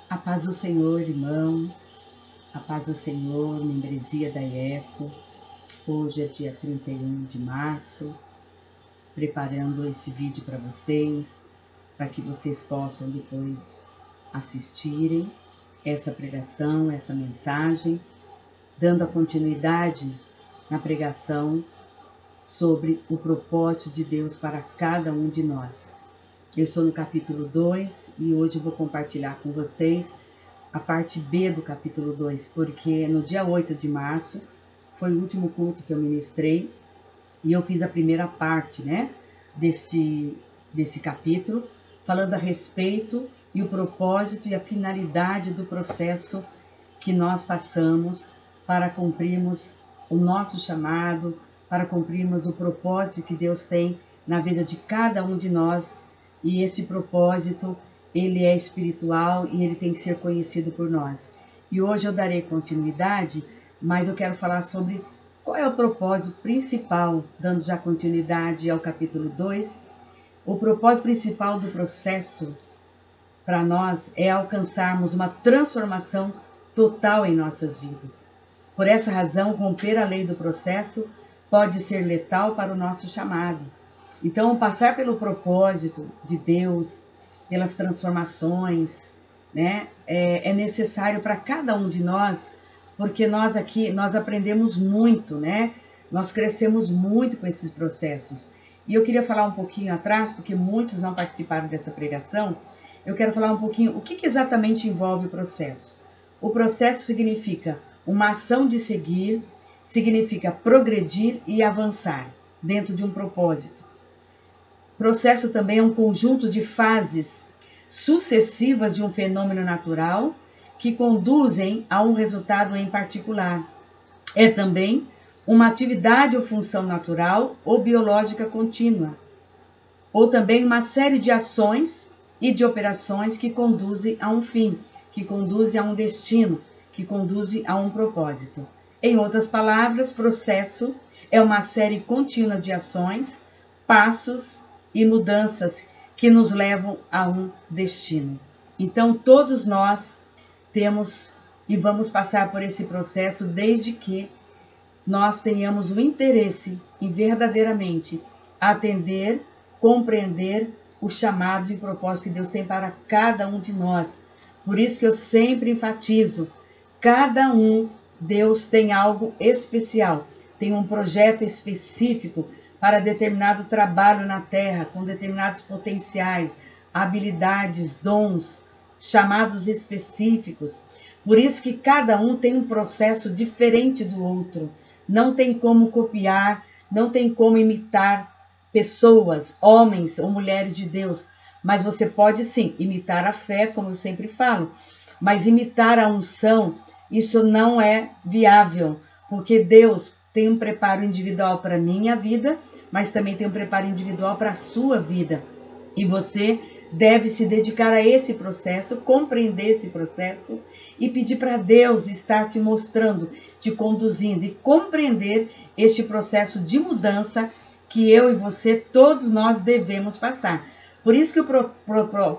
A paz do Senhor, irmãos, a paz do Senhor, membresia da IECO. Hoje é dia 31 de março, preparando esse vídeo para vocês, para que vocês possam depois assistirem essa pregação, essa mensagem, dando a continuidade na pregação sobre o propósito de Deus para cada um de nós. Eu estou no capítulo 2 e hoje eu vou compartilhar com vocês a parte B do capítulo 2, porque no dia 8 de março foi o último culto que eu ministrei e eu fiz a primeira parte, desse capítulo, falando a respeito e o propósito e a finalidade do processo que nós passamos para cumprirmos o nosso chamado, para cumprirmos o propósito que Deus tem na vida de cada um de nós. E esse propósito, ele é espiritual e ele tem que ser conhecido por nós. E hoje eu darei continuidade, mas eu quero falar sobre qual é o propósito principal, dando já continuidade ao capítulo 2. O propósito principal do processo para nós é alcançarmos uma transformação total em nossas vidas. Por essa razão, romper a lei do processo pode ser letal para o nosso chamado. Então, passar pelo propósito de Deus, pelas transformações, é necessário para cada um de nós, porque nós aprendemos muito, Nós crescemos muito com esses processos. E eu queria falar um pouquinho atrás, porque muitos não participaram dessa pregação, eu quero falar um pouquinho o que exatamente envolve o processo. O processo significa uma ação de seguir, significa progredir e avançar dentro de um propósito. Processo também é um conjunto de fases sucessivas de um fenômeno natural que conduzem a um resultado em particular. É também uma atividade ou função natural ou biológica contínua, ou também uma série de ações e de operações que conduzem a um fim, que conduzem a um destino, que conduzem a um propósito. Em outras palavras, processo é uma série contínua de ações, passos e mudanças que nos levam a um destino. Então, todos nós temos e vamos passar por esse processo desde que nós tenhamos o interesse em verdadeiramente atender, compreender o chamado e o propósito que Deus tem para cada um de nós. Por isso que eu sempre enfatizo, cada um, Deus tem algo especial, tem um projeto específico para determinado trabalho na terra, com determinados potenciais, habilidades, dons, chamados específicos. Por isso que cada um tem um processo diferente do outro. Não tem como copiar, não tem como imitar pessoas, homens ou mulheres de Deus. Mas você pode sim imitar a fé, como eu sempre falo. Mas imitar a unção, isso não é viável, porque Deus tem um preparo individual para a minha vida, mas também tem um preparo individual para a sua vida. E você deve se dedicar a esse processo, compreender esse processo e pedir para Deus estar te mostrando, te conduzindo e compreender este processo de mudança que eu e você, todos nós devemos passar. Por isso que o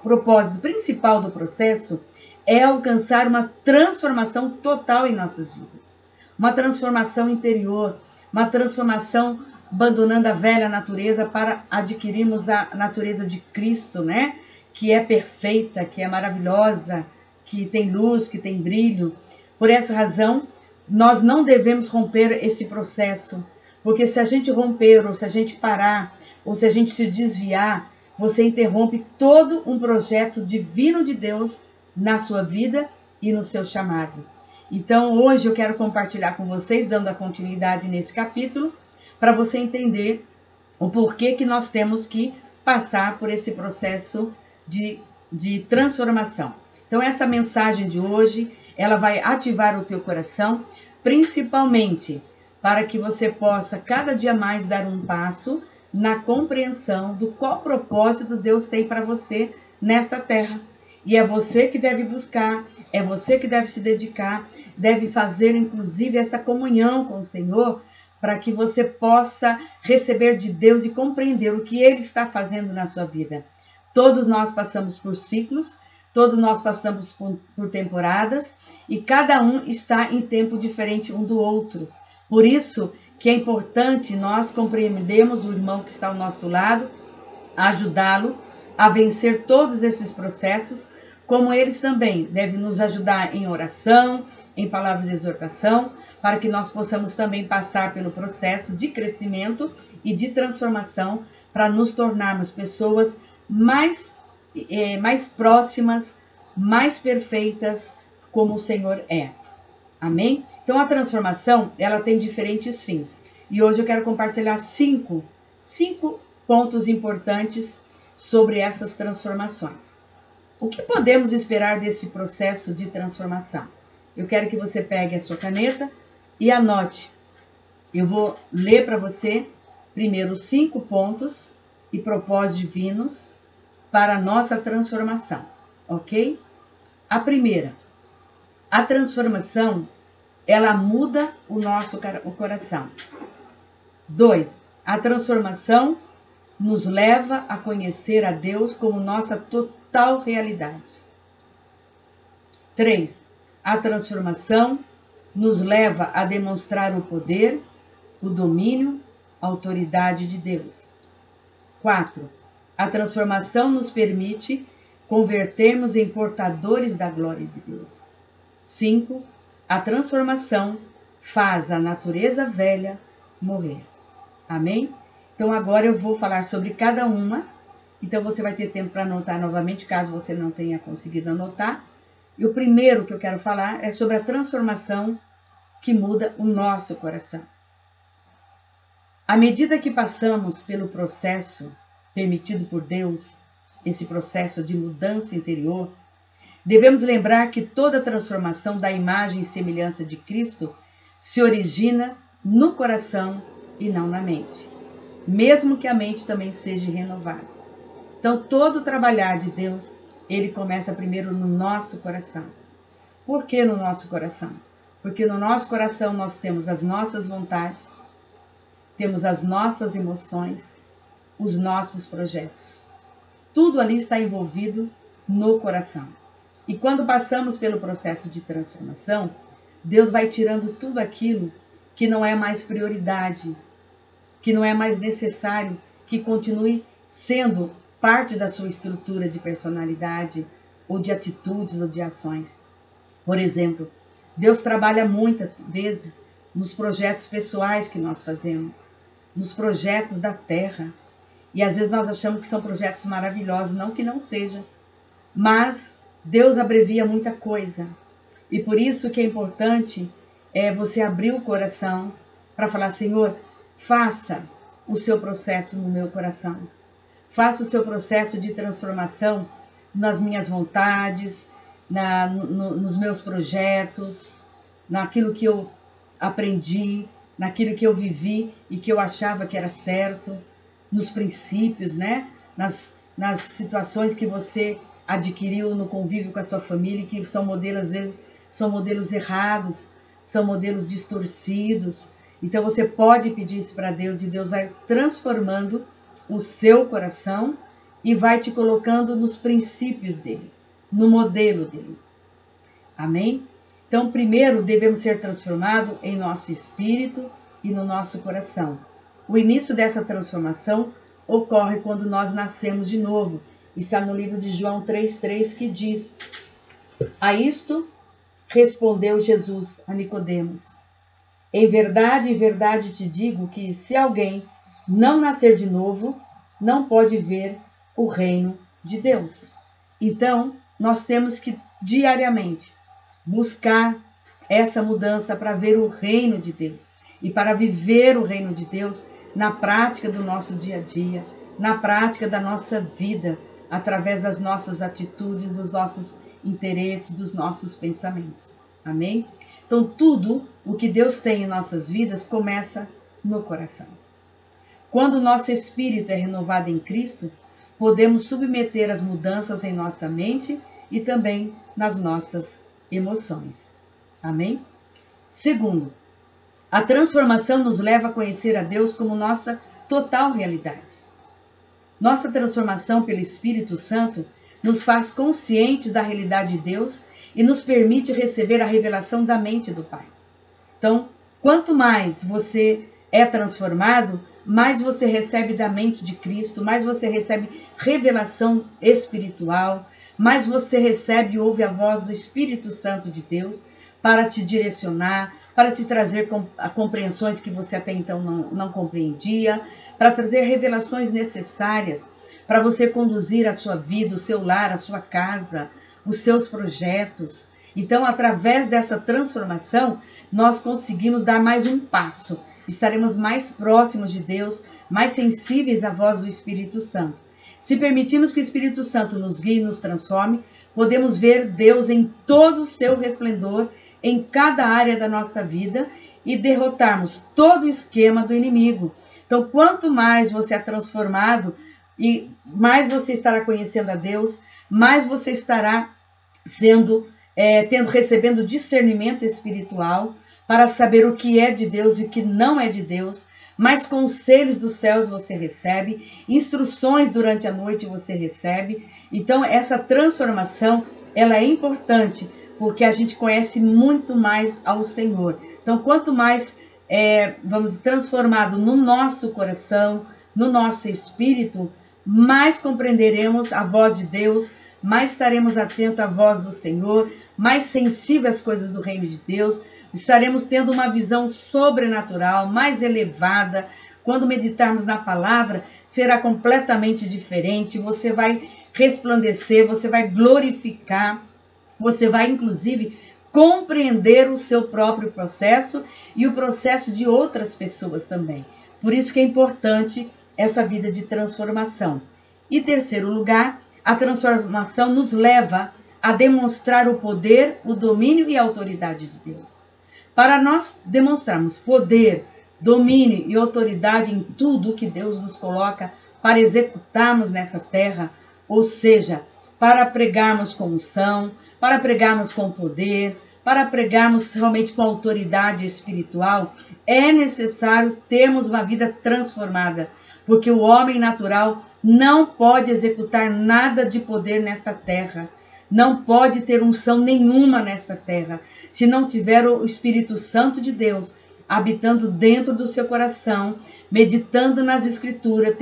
propósito principal do processo é alcançar uma transformação total em nossas vidas. Uma transformação interior, uma transformação abandonando a velha natureza para adquirirmos a natureza de Cristo, Que é perfeita, que é maravilhosa, que tem luz, que tem brilho. Por essa razão, nós não devemos romper esse processo, porque se a gente romper, ou se a gente parar, ou se a gente se desviar, você interrompe todo um projeto divino de Deus na sua vida e no seu chamado. Então, hoje eu quero compartilhar com vocês, dando a continuidade nesse capítulo, para você entender o porquê que nós temos que passar por esse processo de transformação. Então, essa mensagem de hoje, ela vai ativar o teu coração, principalmente para que você possa cada dia mais dar um passo na compreensão do qual propósito Deus tem para você nesta terra. E é você que deve buscar, é você que deve se dedicar, deve fazer inclusive esta comunhão com o Senhor, para que você possa receber de Deus e compreender o que Ele está fazendo na sua vida. Todos nós passamos por ciclos, Todos nós passamos por temporadas e cada um está em tempo diferente um do outro. Por isso que é importante nós compreendermos o irmão que está ao nosso lado, ajudá-lo a vencer todos esses processos, como eles também devem nos ajudar em oração, em palavras de exortação, para que nós possamos também passar pelo processo de crescimento e de transformação, para nos tornarmos pessoas mais próximas, mais perfeitas, como o Senhor é. Amém? Então, a transformação, ela tem diferentes fins. E hoje eu quero compartilhar cinco pontos importantes sobre essas transformações. O que podemos esperar desse processo de transformação? Eu quero que você pegue a sua caneta e anote. Eu vou ler para você primeiro os 5 pontos e propósitos divinos para a nossa transformação, ok? A primeira, a transformação, ela muda o nosso coração. 2, a transformação nos leva a conhecer a Deus como nossa total realidade. 3, a transformação nos leva a demonstrar o poder, o domínio, a autoridade de Deus. 4, a transformação nos permite convertermos em portadores da glória de Deus. 5, a transformação faz a natureza velha morrer. Amém? Então agora eu vou falar sobre cada uma. Então você vai ter tempo para anotar novamente, caso você não tenha conseguido anotar. E o primeiro que eu quero falar é sobre a transformação que muda o nosso coração. À medida que passamos pelo processo permitido por Deus, esse processo de mudança interior, devemos lembrar que toda transformação da imagem e semelhança de Cristo se origina no coração e não na mente, mesmo que a mente também seja renovada. Então, todo o trabalhar de Deus, ele começa primeiro no nosso coração. Por que no nosso coração? Porque no nosso coração nós temos as nossas vontades, temos as nossas emoções, os nossos projetos. Tudo ali está envolvido no coração. E quando passamos pelo processo de transformação, Deus vai tirando tudo aquilo que não é mais prioridade, que não é mais necessário, que continue sendo parte da sua estrutura de personalidade, ou de atitudes, ou de ações. Por exemplo, Deus trabalha muitas vezes nos projetos pessoais que nós fazemos, nos projetos da terra. E às vezes nós achamos que são projetos maravilhosos, não que não seja, mas Deus abrevia muita coisa. E por isso que é importante você abrir o coração para falar: Senhor, faça o seu processo no meu coração. Faça o seu processo de transformação nas minhas vontades, nos meus projetos, naquilo que eu aprendi, naquilo que eu vivi e que eu achava que era certo, nos princípios, né? Nas situações que você adquiriu no convívio com a sua família, que são modelos, às vezes, são modelos errados, são modelos distorcidos. Então você pode pedir isso para Deus e Deus vai transformando o seu coração e vai te colocando nos princípios dele, no modelo dele. Amém? Então, primeiro devemos ser transformados em nosso espírito e no nosso coração. O início dessa transformação ocorre quando nós nascemos de novo. Está no livro de João 3,3 que diz: a isto respondeu Jesus a Nicodemos: em verdade te digo que se alguém não nascer de novo, não pode ver o reino de Deus. Então, nós temos que diariamente buscar essa mudança para ver o reino de Deus e para viver o reino de Deus na prática do nosso dia a dia, na prática da nossa vida, através das nossas atitudes, dos nossos interesses, dos nossos pensamentos. Amém? Então, tudo o que Deus tem em nossas vidas começa no coração. Quando o nosso espírito é renovado em Cristo, podemos submeter as mudanças em nossa mente e também nas nossas emoções. Amém? Segundo, a transformação nos leva a conhecer a Deus como nossa total realidade. Nossa transformação pelo Espírito Santo nos faz conscientes da realidade de Deus e nos permite receber a revelação da mente do Pai. Então, quanto mais você é transformado, mais você recebe da mente de Cristo, mais você recebe revelação espiritual, mais você recebe e ouve a voz do Espírito Santo de Deus para te direcionar, para te trazer compreensões que você até então não compreendia, para trazer revelações necessárias para você conduzir a sua vida, o seu lar, a sua casa, os seus projetos. Então, através dessa transformação, nós conseguimos dar mais um passo. Estaremos mais próximos de Deus, mais sensíveis à voz do Espírito Santo. Se permitirmos que o Espírito Santo nos guie e nos transforme, podemos ver Deus em todo o seu resplendor, em cada área da nossa vida e derrotarmos todo o esquema do inimigo. Então, quanto mais você é transformado e mais você estará conhecendo a Deus, mais você estará recebendo discernimento espiritual para saber o que é de Deus e o que não é de Deus. Mais conselhos dos céus você recebe, instruções durante a noite você recebe. Então, essa transformação, ela é importante, porque a gente conhece muito mais ao Senhor. Então, quanto mais vamos transformado no nosso coração, no nosso espírito, mais compreenderemos a voz de Deus, mais estaremos atentos à voz do Senhor, mais sensíveis às coisas do reino de Deus, estaremos tendo uma visão sobrenatural, mais elevada. Quando meditarmos na palavra, será completamente diferente. Você vai resplandecer, você vai glorificar, você vai, inclusive, compreender o seu próprio processo e o processo de outras pessoas também. Por isso que é importante essa vida de transformação. E, terceiro lugar, a transformação nos leva a demonstrar o poder, o domínio e a autoridade de Deus. Para nós demonstrarmos poder, domínio e autoridade em tudo que Deus nos coloca para executarmos nessa terra, ou seja, para pregarmos com unção, para pregarmos com poder, para pregarmos realmente com autoridade espiritual, é necessário termos uma vida transformada, porque o homem natural não pode executar nada de poder nesta terra, não pode ter unção nenhuma nesta terra, se não tiver o Espírito Santo de Deus habitando dentro do seu coração, meditando nas Escrituras,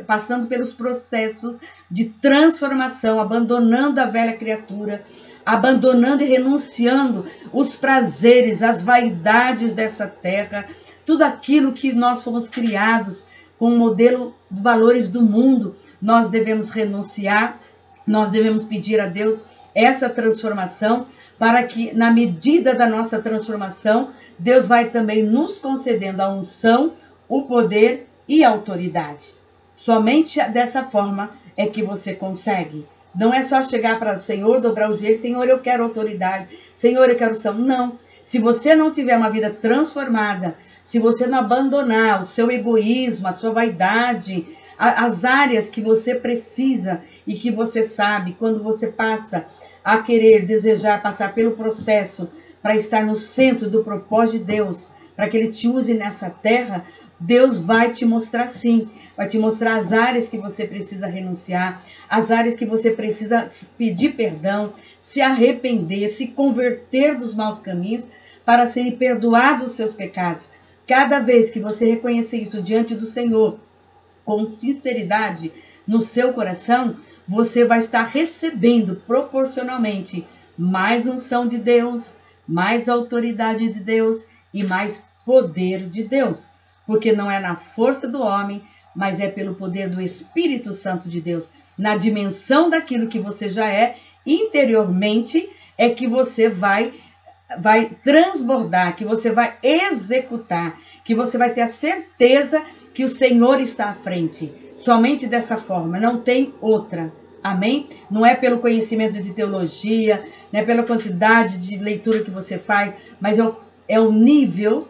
passando pelos processos de transformação, abandonando a velha criatura, abandonando e renunciando os prazeres, as vaidades dessa terra, tudo aquilo que nós fomos criados com o modelo de valores do mundo, nós devemos renunciar, nós devemos pedir a Deus essa transformação, para que na medida da nossa transformação, Deus vai também nos concedendo a unção, o poder e a autoridade. Somente dessa forma é que você consegue. Não é só chegar para o Senhor, dobrar os joelhos, Senhor, eu quero autoridade, Senhor, eu quero unção. Não. Se você não tiver uma vida transformada, se você não abandonar o seu egoísmo, a sua vaidade, as áreas que você precisa e que você sabe, quando você passa a querer, desejar passar pelo processo para estar no centro do propósito de Deus, para que Ele te use nessa terra, Deus vai te mostrar sim, vai te mostrar as áreas que você precisa renunciar, as áreas que você precisa pedir perdão, se arrepender, se converter dos maus caminhos para serem perdoados os seus pecados. Cada vez que você reconhecer isso diante do Senhor, com sinceridade no seu coração, você vai estar recebendo proporcionalmente mais unção de Deus, mais autoridade de Deus e mais poder de Deus. Porque não é na força do homem, mas é pelo poder do Espírito Santo de Deus. Na dimensão daquilo que você já é, interiormente, é que você vai transbordar, que você vai executar, que você vai ter a certeza que o Senhor está à frente. Somente dessa forma, não tem outra. Amém? Não é pelo conhecimento de teologia, não é pela quantidade de leitura que você faz, mas é o nível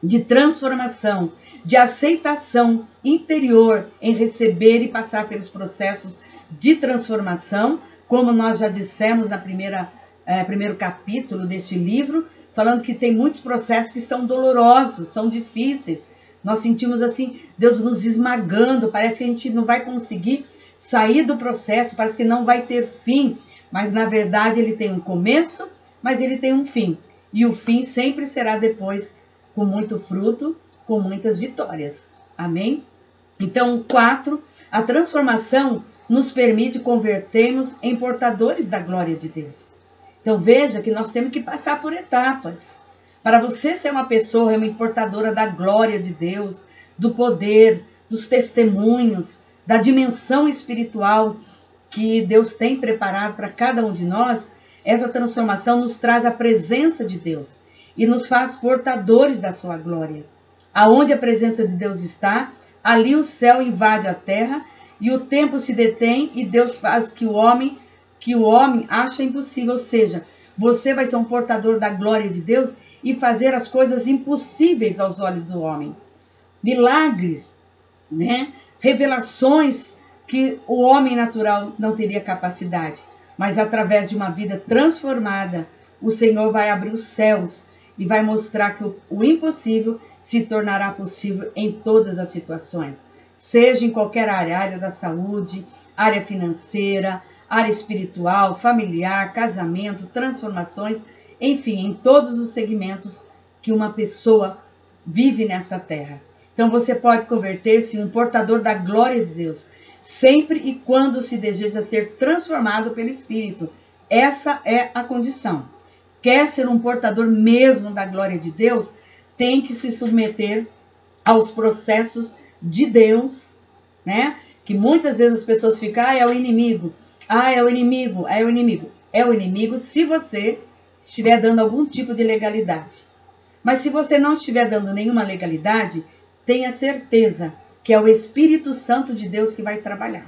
de transformação, de aceitação interior em receber e passar pelos processos de transformação, como nós já dissemos na primeiro capítulo deste livro, falando que tem muitos processos que são dolorosos, são difíceis. Nós sentimos assim, Deus nos esmagando, parece que a gente não vai conseguir sair do processo, parece que não vai ter fim, mas na verdade ele tem um começo, mas ele tem um fim. E o fim sempre será depois com muito fruto, com muitas vitórias. Amém? Então, 4, a transformação nos permite convertermos em portadores da glória de Deus. Então, veja que nós temos que passar por etapas. Para você ser uma pessoa realmente portadora da glória de Deus, do poder, dos testemunhos, da dimensão espiritual que Deus tem preparado para cada um de nós, essa transformação nos traz a presença de Deus e nos faz portadores da sua glória. Aonde a presença de Deus está, ali o céu invade a terra e o tempo se detém e Deus faz que o homem acha impossível. Ou seja, você vai ser um portador da glória de Deus e fazer as coisas impossíveis aos olhos do homem. Milagres, né? Revelações que o homem natural não teria capacidade. Mas através de uma vida transformada, o Senhor vai abrir os céus e vai mostrar que o impossível se tornará possível em todas as situações. Seja em qualquer área da saúde, área financeira, área espiritual, familiar, casamento, transformações, enfim, em todos os segmentos que uma pessoa vive nessa terra. Então você pode converter-se em um portador da glória de Deus, sempre e quando se deseja ser transformado pelo Espírito. Essa é a condição. Quer ser um portador mesmo da glória de Deus, tem que se submeter aos processos de Deus, né? Que muitas vezes as pessoas ficam, é o inimigo, é o inimigo, é o inimigo. É o inimigo se você estiver dando algum tipo de legalidade. Mas se você não estiver dando nenhuma legalidade, tenha certeza que é o Espírito Santo de Deus que vai trabalhar.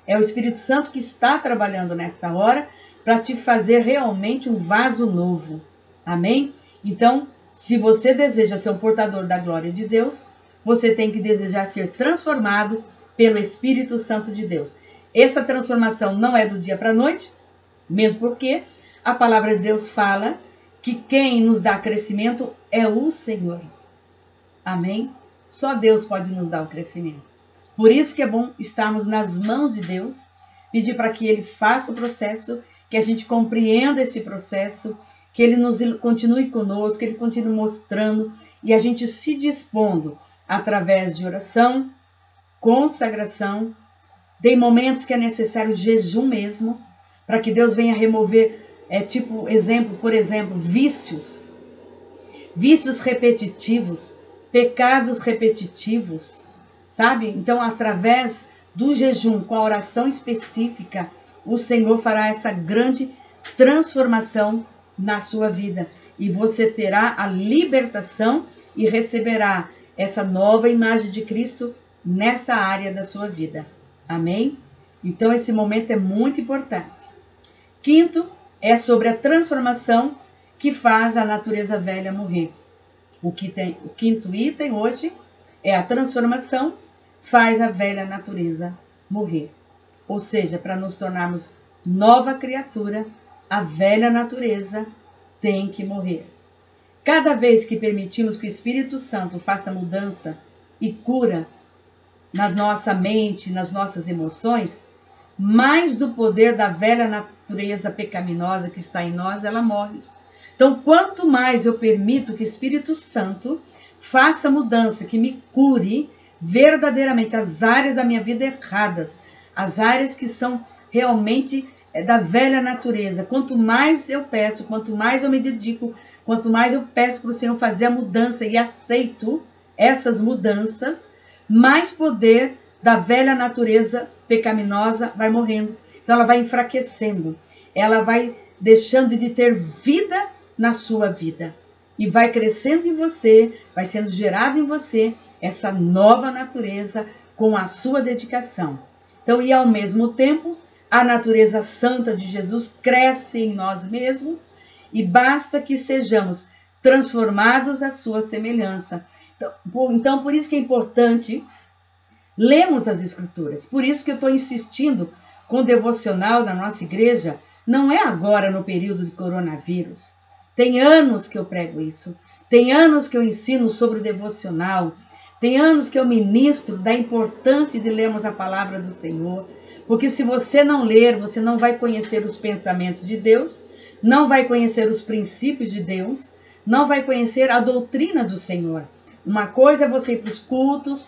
É o Espírito Santo que está trabalhando nesta hora para te fazer realmente um vaso novo. Amém? Então, se você deseja ser um portador da glória de Deus, você tem que desejar ser transformado pelo Espírito Santo de Deus. Essa transformação não é do dia para a noite, mesmo porque a palavra de Deus fala que quem nos dá crescimento é o Senhor. Amém? Só Deus pode nos dar o crescimento. Por isso que é bom estarmos nas mãos de Deus, pedir para que Ele faça o processo, que a gente compreenda esse processo, que Ele continue conosco, que Ele continue mostrando e a gente se dispondo através de oração, consagração, tem momentos que é necessário jejum mesmo, para que Deus venha remover, por exemplo, vícios repetitivos, pecados repetitivos, sabe? Então, através do jejum, com a oração específica, o Senhor fará essa grande transformação na sua vida. E você terá a libertação e receberá essa nova imagem de Cristo nessa área da sua vida. Amém? Então, esse momento é muito importante. 5º, é sobre a transformação que faz a natureza velha morrer. O 5º item hoje é a transformação faz a velha natureza morrer. Ou seja, para nos tornarmos nova criatura, a velha natureza tem que morrer. Cada vez que permitimos que o Espírito Santo faça mudança e cura na nossa mente, nas nossas emoções, mais do poder da velha natureza pecaminosa que está em nós, ela morre. Então, quanto mais eu permito que o Espírito Santo faça mudança, que me cure verdadeiramente as áreas da minha vida erradas, as áreas que são realmente da velha natureza, quanto mais eu peço, quanto mais eu me dedico, quanto mais eu peço para o Senhor fazer a mudança e aceito essas mudanças, mais poder da velha natureza pecaminosa vai morrendo. Então ela vai enfraquecendo, ela vai deixando de ter vida na sua vida. E vai crescendo em você, vai sendo gerado em você essa nova natureza com a sua dedicação. Então, e ao mesmo tempo, a natureza santa de Jesus cresce em nós mesmos e basta que sejamos transformados à sua semelhança. Então, por isso que é importante lermos as Escrituras. Por isso que eu estou insistindo com o devocional na nossa igreja. Não é agora no período de coronavírus. Tem anos que eu prego isso. Tem anos que eu ensino sobre o devocional. Tem anos que eu ministro da importância de lermos a palavra do Senhor, porque se você não ler, você não vai conhecer os pensamentos de Deus, não vai conhecer os princípios de Deus, não vai conhecer a doutrina do Senhor. Uma coisa é você ir para os cultos,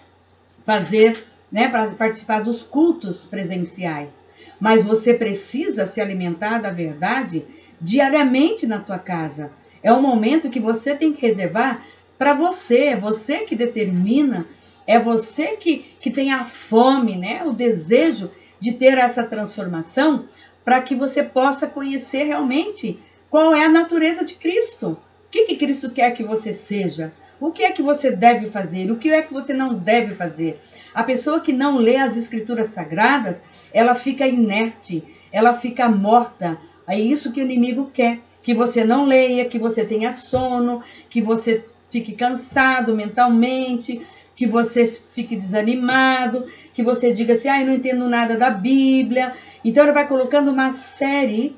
fazer, para participar dos cultos presenciais, mas você precisa se alimentar da verdade diariamente na tua casa. É um momento que você tem que reservar para você, é você que determina, é você que tem a fome, o desejo de ter essa transformação, para que você possa conhecer realmente qual é a natureza de Cristo. O que Cristo quer que você seja? O que é que você deve fazer? O que é que você não deve fazer? A pessoa que não lê as Escrituras Sagradas, ela fica inerte, ela fica morta. É isso que o inimigo quer, que você não leia, que você tenha sono, que você fique cansado mentalmente, que você fique desanimado, que você diga assim, eu não entendo nada da Bíblia. Então ele vai colocando uma série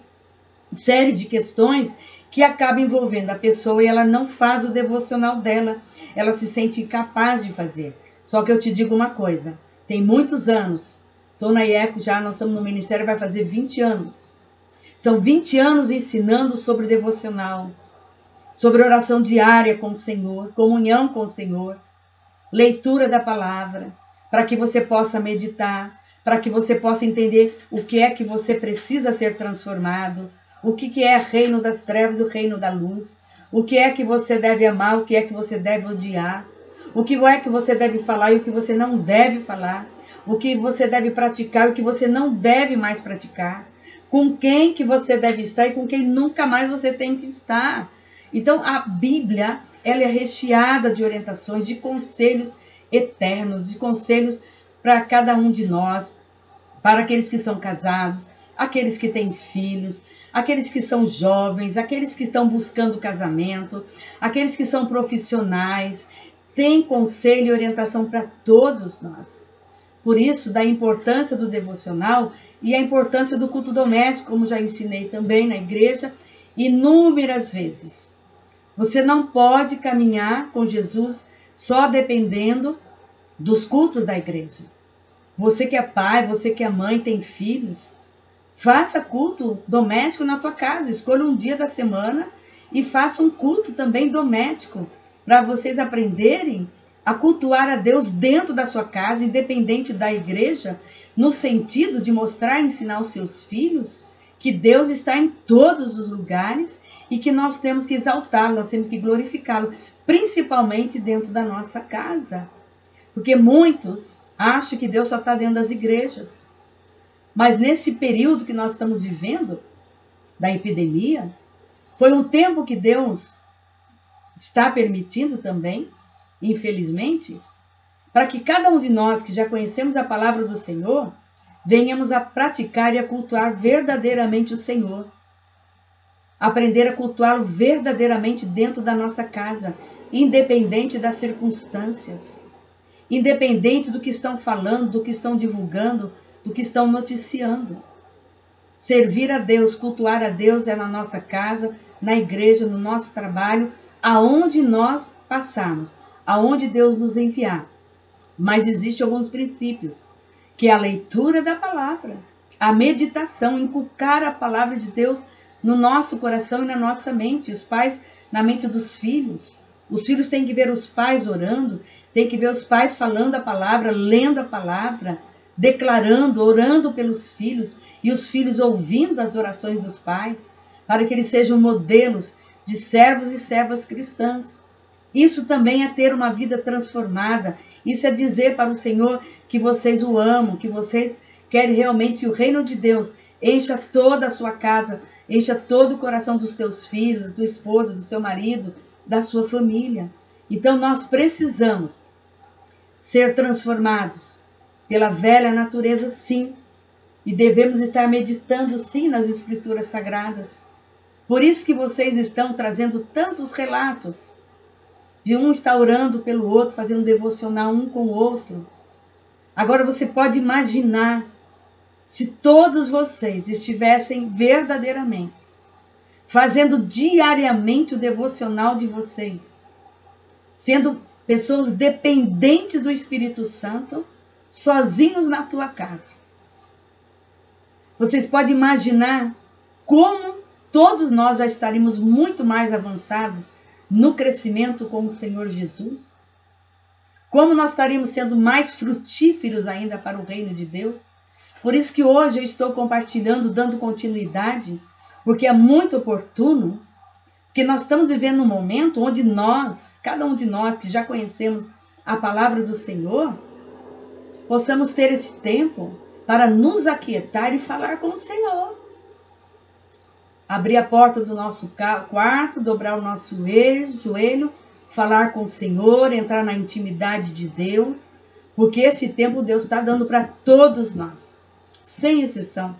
de questões que acaba envolvendo a pessoa e ela não faz o devocional dela. Ela se sente incapaz de fazer. Só que eu te digo uma coisa, tem muitos anos, estou na IECO já, nós estamos no ministério, vai fazer 20 anos. São 20 anos ensinando sobre devocional, sobre oração diária com o Senhor, comunhão com o Senhor, leitura da palavra, para que você possa meditar, para que você possa entender o que é que você precisa ser transformado, o que é reino das trevas e o reino da luz, o que é que você deve amar, o que é que você deve odiar, o que é que você deve falar e o que você não deve falar, o que você deve praticar e o que você não deve mais praticar, com quem que você deve estar e com quem nunca mais você tem que estar. Então a Bíblia, ela é recheada de orientações, de conselhos eternos, de conselhos para cada um de nós, para aqueles que são casados, aqueles que têm filhos, aqueles que são jovens, aqueles que estão buscando casamento, aqueles que são profissionais. Tem conselho e orientação para todos nós. Por isso, da importância do devocional e a importância do culto doméstico, como já ensinei também na igreja, inúmeras vezes. Você não pode caminhar com Jesus só dependendo dos cultos da igreja. Você que é pai, você que é mãe, tem filhos, faça culto doméstico na tua casa. Escolha um dia da semana e faça um culto também doméstico, para vocês aprenderem a cultuar a Deus dentro da sua casa, independente da igreja, no sentido de mostrar e ensinar aos seus filhos que Deus está em todos os lugares e que nós temos que exaltá-lo, nós temos que glorificá-lo, principalmente dentro da nossa casa. Porque muitos acham que Deus só está dentro das igrejas. Mas nesse período que nós estamos vivendo, da epidemia, foi um tempo que Deus está permitindo também, infelizmente, para que cada um de nós que já conhecemos a palavra do Senhor, venhamos a praticar e a cultuar verdadeiramente o Senhor. Aprender a cultuá-lo verdadeiramente dentro da nossa casa, independente das circunstâncias, independente do que estão falando, do que estão divulgando, do que estão noticiando. Servir a Deus, cultuar a Deus é na nossa casa, na igreja, no nosso trabalho, aonde nós passarmos, aonde Deus nos enviar. Mas existem alguns princípios, que é a leitura da palavra, a meditação, inculcar a palavra de Deus no nosso coração e na nossa mente, os pais na mente dos filhos. Os filhos têm que ver os pais orando, têm que ver os pais falando a palavra, lendo a palavra, declarando, orando pelos filhos, e os filhos ouvindo as orações dos pais, para que eles sejam modelos de servos e servas cristãs. Isso também é ter uma vida transformada. Isso é dizer para o Senhor que vocês o amam, que vocês querem realmente que o reino de Deus encha toda a sua casa, encha todo o coração dos teus filhos, da tua esposa, do seu marido, da sua família. Então nós precisamos ser transformados pela velha natureza, sim. E devemos estar meditando, sim, nas Escrituras Sagradas. Por isso que vocês estão trazendo tantos relatos de um estar orando pelo outro, fazendo devocional um com o outro. Agora você pode imaginar se todos vocês estivessem verdadeiramente fazendo diariamente o devocional de vocês, sendo pessoas dependentes do Espírito Santo, sozinhos na tua casa. Vocês podem imaginar como todos nós já estaríamos muito mais avançados no crescimento com o Senhor Jesus? Como nós estaríamos sendo mais frutíferos ainda para o reino de Deus? Por isso que hoje eu estou compartilhando, dando continuidade, porque é muito oportuno, que nós estamos vivendo um momento onde nós, cada um de nós que já conhecemos a palavra do Senhor, possamos ter esse tempo para nos aquietar e falar com o Senhor. Abrir a porta do nosso quarto, dobrar o nosso joelho, falar com o Senhor, entrar na intimidade de Deus, porque esse tempo Deus está dando para todos nós, sem exceção.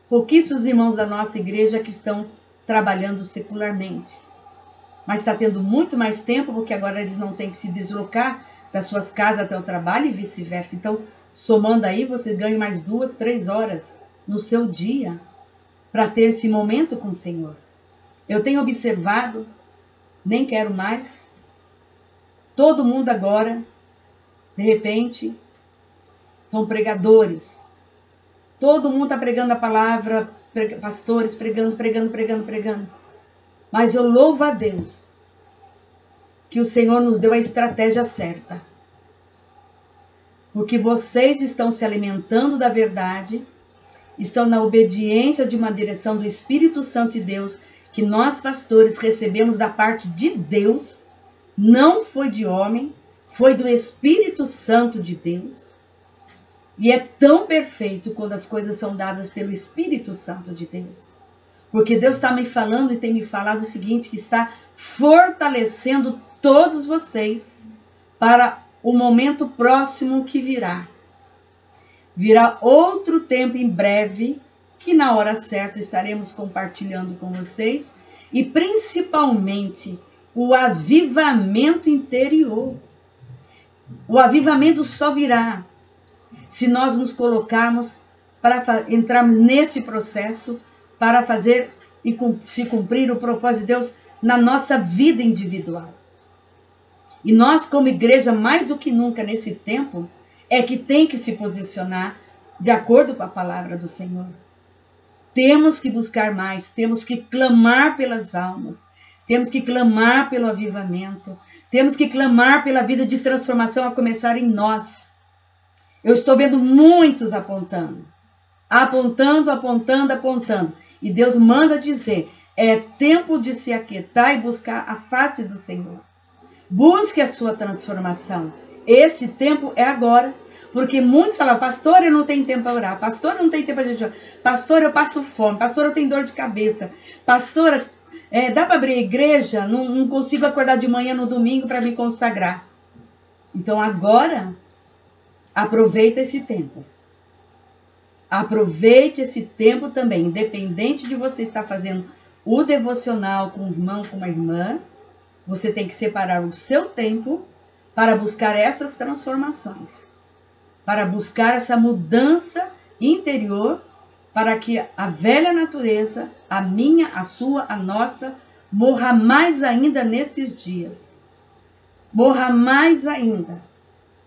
Pouquíssimos irmãos da nossa igreja que estão trabalhando secularmente, mas está tendo muito mais tempo, porque agora eles não têm que se deslocar das suas casas até o trabalho e vice-versa. Então, somando aí, você ganha mais 2, 3 horas no seu dia para ter esse momento com o Senhor. Eu tenho observado, nem quero mais, todo mundo agora, de repente, são pregadores. Todo mundo está pregando a palavra, pastores pregando. Mas eu louvo a Deus que o Senhor nos deu a estratégia certa. Porque vocês estão se alimentando da verdade, estão na obediência de uma direção do Espírito Santo de Deus, que nós pastores recebemos da parte de Deus, não foi de homem, foi do Espírito Santo de Deus. E é tão perfeito quando as coisas são dadas pelo Espírito Santo de Deus. Porque Deus está me falando e tem me falado o seguinte, que está fortalecendo todos vocês para o momento próximo que virá. Virá outro tempo em breve, que na hora certa estaremos compartilhando com vocês, e principalmente o avivamento interior. O avivamento só virá se nós nos colocarmos para entrarmos nesse processo para fazer e se cumprir o propósito de Deus na nossa vida individual. E nós, como igreja, mais do que nunca nesse tempo, é que tem que se posicionar de acordo com a palavra do Senhor. Temos que buscar mais, temos que clamar pelas almas, temos que clamar pelo avivamento, temos que clamar pela vida de transformação a começar em nós. Eu estou vendo muitos apontando. E Deus manda dizer, é tempo de se aquietar e buscar a face do Senhor. Busque a sua transformação. Esse tempo é agora. Porque muitos falam, pastor, eu não tenho tempo para orar. Pastor, eu não tenho tempo para jejuar. Pastor, eu passo fome. Pastor, eu tenho dor de cabeça. Pastor, dá para abrir a igreja? Não consigo acordar de manhã no domingo para me consagrar. Então agora, aproveita esse tempo. Aproveite esse tempo também, independente de você estar fazendo o devocional com um irmão, com uma irmã, você tem que separar o seu tempo para buscar essas transformações, para buscar essa mudança interior, para que a velha natureza, a minha, a sua, a nossa, morra mais ainda nesses dias. Morra mais ainda,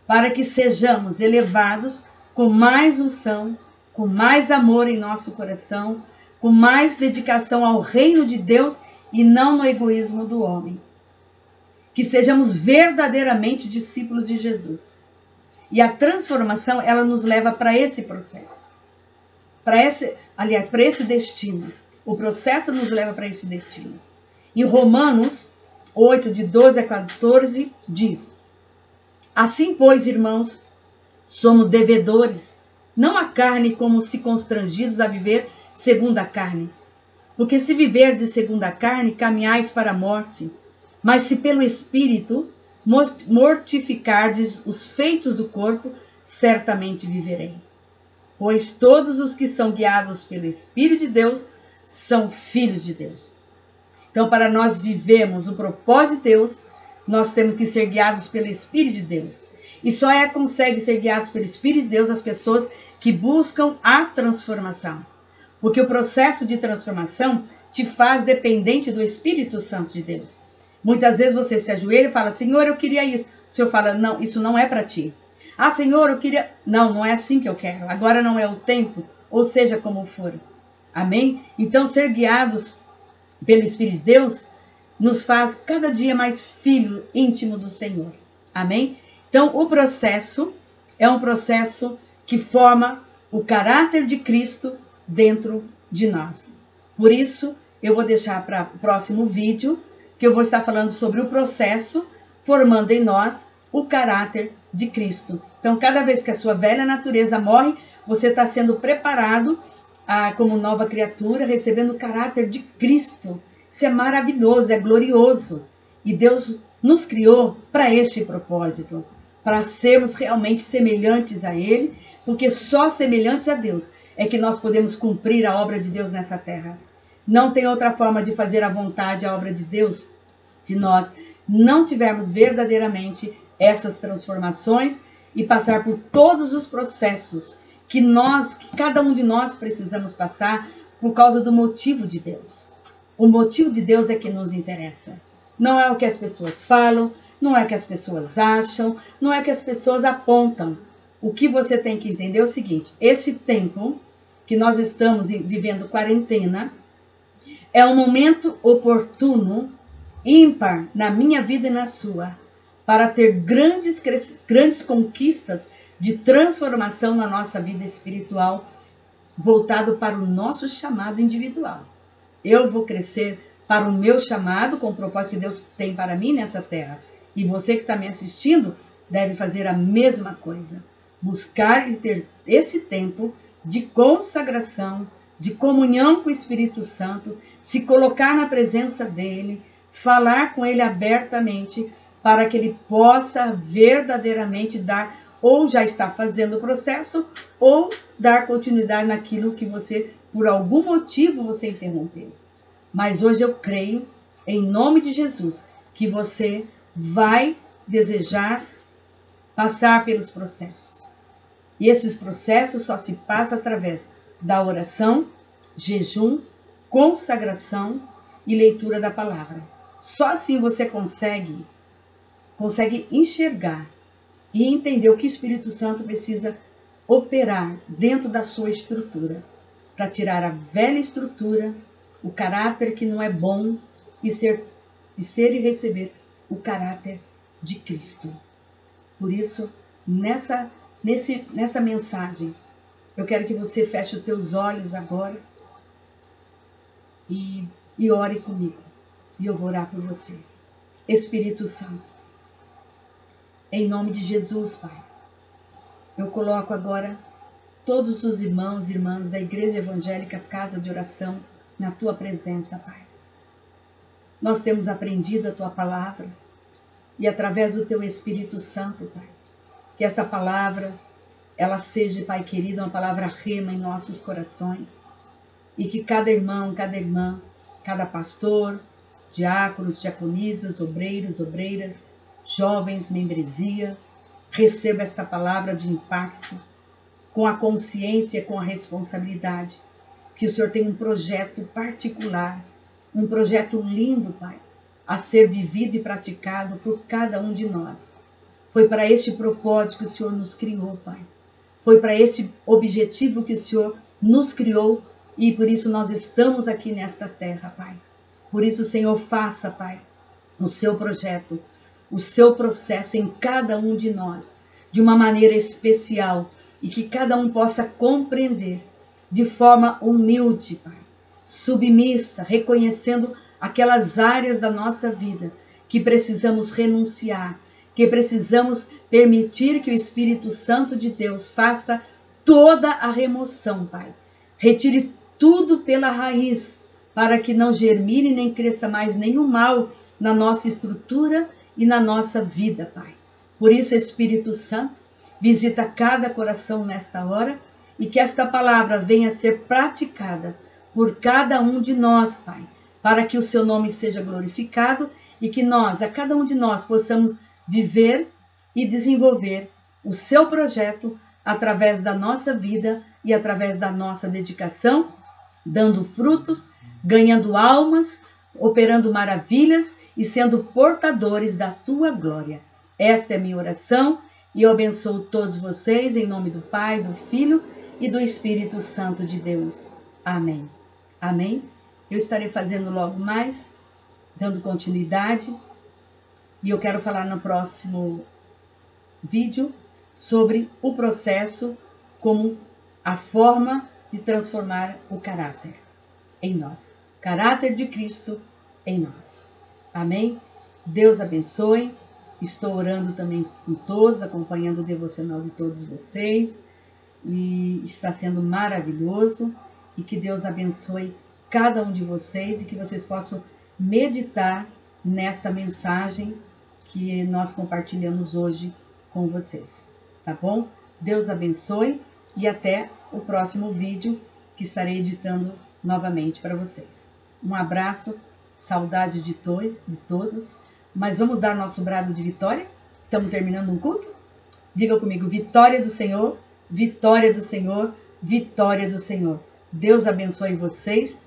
para que sejamos elevados com mais unção, com mais amor em nosso coração, com mais dedicação ao reino de Deus e não no egoísmo do homem. Que sejamos verdadeiramente discípulos de Jesus. E a transformação, ela nos leva para esse processo. Para esse destino. O processo nos leva para esse destino. Em Romanos 8, de 12 a 14, diz: assim, pois, irmãos, somos devedores, não a carne, como se constrangidos a viver segundo a carne. Porque se viverdes segundo a carne, caminhais para a morte. Mas se pelo Espírito mortificardes os feitos do corpo, certamente viverei. Pois todos os que são guiados pelo Espírito de Deus são filhos de Deus. Então, para nós vivermos o propósito de Deus, nós temos que ser guiados pelo Espírito de Deus. E só consegue ser guiados pelo Espírito de Deus as pessoas que buscam a transformação. Porque o processo de transformação te faz dependente do Espírito Santo de Deus. Muitas vezes você se ajoelha e fala, Senhor, eu queria isso. O Senhor fala, não, isso não é para ti. Ah, Senhor, eu queria... Não, não é assim que eu quero. Agora não é o tempo, ou seja como for. Amém? Então, ser guiados pelo Espírito de Deus nos faz cada dia mais filho íntimo do Senhor. Amém? Então, o processo é um processo que forma o caráter de Cristo dentro de nós. Por isso, eu vou deixar para o próximo vídeo, que eu vou estar falando sobre o processo formando em nós o caráter de Cristo. Então, cada vez que a sua velha natureza morre, você está sendo preparado como nova criatura, recebendo o caráter de Cristo. Isso é maravilhoso, é glorioso. E Deus nos criou para este propósito, para sermos realmente semelhantes a Ele, porque só semelhantes a Deus é que nós podemos cumprir a obra de Deus nessa terra. Não tem outra forma de fazer a vontade, a obra de Deus, se nós não tivermos verdadeiramente essas transformações e passar por todos os processos que cada um de nós precisamos passar por causa do motivo de Deus. O motivo de Deus é que nos interessa. Não é o que as pessoas falam, não é o que as pessoas acham, não é o que as pessoas apontam. O que você tem que entender é o seguinte, esse tempo que nós estamos vivendo quarentena é um momento oportuno, ímpar na minha vida e na sua, para ter grandes conquistas de transformação na nossa vida espiritual, voltado para o nosso chamado individual. Eu vou crescer para o meu chamado, com o propósito que Deus tem para mim nessa terra. E você que está me assistindo, deve fazer a mesma coisa. Buscar e ter esse tempo de consagração, de comunhão com o Espírito Santo, se colocar na presença dEle, falar com Ele abertamente, para que Ele possa verdadeiramente dar, ou já está fazendo o processo, ou dar continuidade naquilo que você, por algum motivo, você interrompeu. Mas hoje eu creio, em nome de Jesus, que você vai desejar passar pelos processos. E esses processos só se passam através da oração, jejum, consagração e leitura da palavra. Só assim você consegue enxergar e entender o que o Espírito Santo precisa operar dentro da sua estrutura, para tirar a velha estrutura, o caráter que não é bom, e ser e receber o caráter de Cristo. Por isso, nessa mensagem, eu quero que você feche os teus olhos agora e ore comigo. E eu vou orar por você. Espírito Santo, em nome de Jesus, Pai, eu coloco agora todos os irmãos e irmãs da Igreja Evangélica Casa de Oração na Tua presença, Pai. Nós temos aprendido a Tua palavra e através do Teu Espírito Santo, Pai, que esta palavra, ela seja, Pai querido, uma palavra rema em nossos corações e que cada irmão, cada irmã, cada pastor, diáconos, diaconisas, obreiros, obreiras, jovens, membresia, receba esta palavra de impacto, com a consciência, com a responsabilidade, que o Senhor tem um projeto particular, um projeto lindo, Pai, a ser vivido e praticado por cada um de nós. Foi para este propósito que o Senhor nos criou, Pai. Foi para esse objetivo que o Senhor nos criou e por isso nós estamos aqui nesta terra, Pai. Por isso, Senhor, faça, Pai, o seu projeto, o seu processo em cada um de nós, de uma maneira especial e que cada um possa compreender de forma humilde, Pai, submissa, reconhecendo aquelas áreas da nossa vida que precisamos renunciar, que precisamos permitir que o Espírito Santo de Deus faça toda a remoção, Pai. Retire tudo pela raiz, para que não germine nem cresça mais nenhum mal na nossa estrutura e na nossa vida, Pai. Por isso, Espírito Santo, visita cada coração nesta hora e que esta palavra venha a ser praticada por cada um de nós, Pai, para que o seu nome seja glorificado e que nós, a cada um de nós, possamos viver e desenvolver o seu projeto através da nossa vida e através da nossa dedicação, dando frutos, ganhando almas, operando maravilhas e sendo portadores da tua glória. Esta é a minha oração e eu abençoo todos vocês em nome do Pai, do Filho e do Espírito Santo de Deus. Amém. Amém. Eu estarei fazendo logo mais, dando continuidade, e eu quero falar no próximo vídeo sobre o processo como a forma de transformar o caráter em nós. Caráter de Cristo em nós. Amém? Deus abençoe. Estou orando também com todos, acompanhando o devocional de todos vocês. E está sendo maravilhoso. E que Deus abençoe cada um de vocês e que vocês possam meditar nesta mensagem que nós compartilhamos hoje com vocês. Tá bom? Deus abençoe e até o próximo vídeo que estarei editando novamente para vocês. Um abraço, saudades de todos, mas vamos dar nosso brado de vitória? Estamos terminando um culto? Diga comigo, vitória do Senhor, vitória do Senhor, vitória do Senhor. Deus abençoe vocês.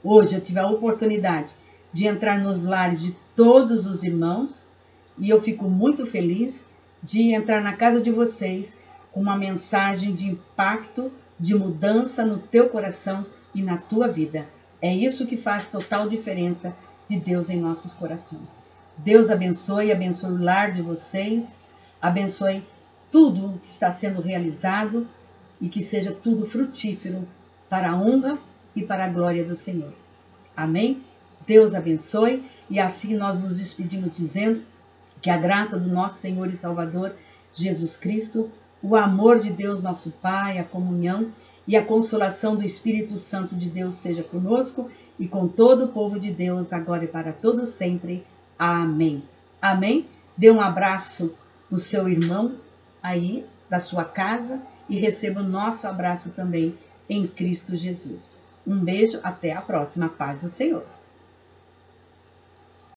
Hoje eu tive a oportunidade de entrar nos lares de todos os irmãos e eu fico muito feliz de entrar na casa de vocês com uma mensagem de impacto, de mudança no teu coração e na tua vida. É isso que faz total diferença de Deus em nossos corações. Deus abençoe o lar de vocês, abençoe tudo que está sendo realizado e que seja tudo frutífero para a honra e para a glória do Senhor. Amém? Deus abençoe e assim nós nos despedimos dizendo que a graça do nosso Senhor e Salvador Jesus Cristo, o amor de Deus nosso Pai, a comunhão e a consolação do Espírito Santo de Deus seja conosco e com todo o povo de Deus, agora e para todo sempre. Amém. Amém? Dê um abraço no seu irmão aí, da sua casa, e receba o nosso abraço também em Cristo Jesus. Um beijo, até a próxima. Paz do Senhor.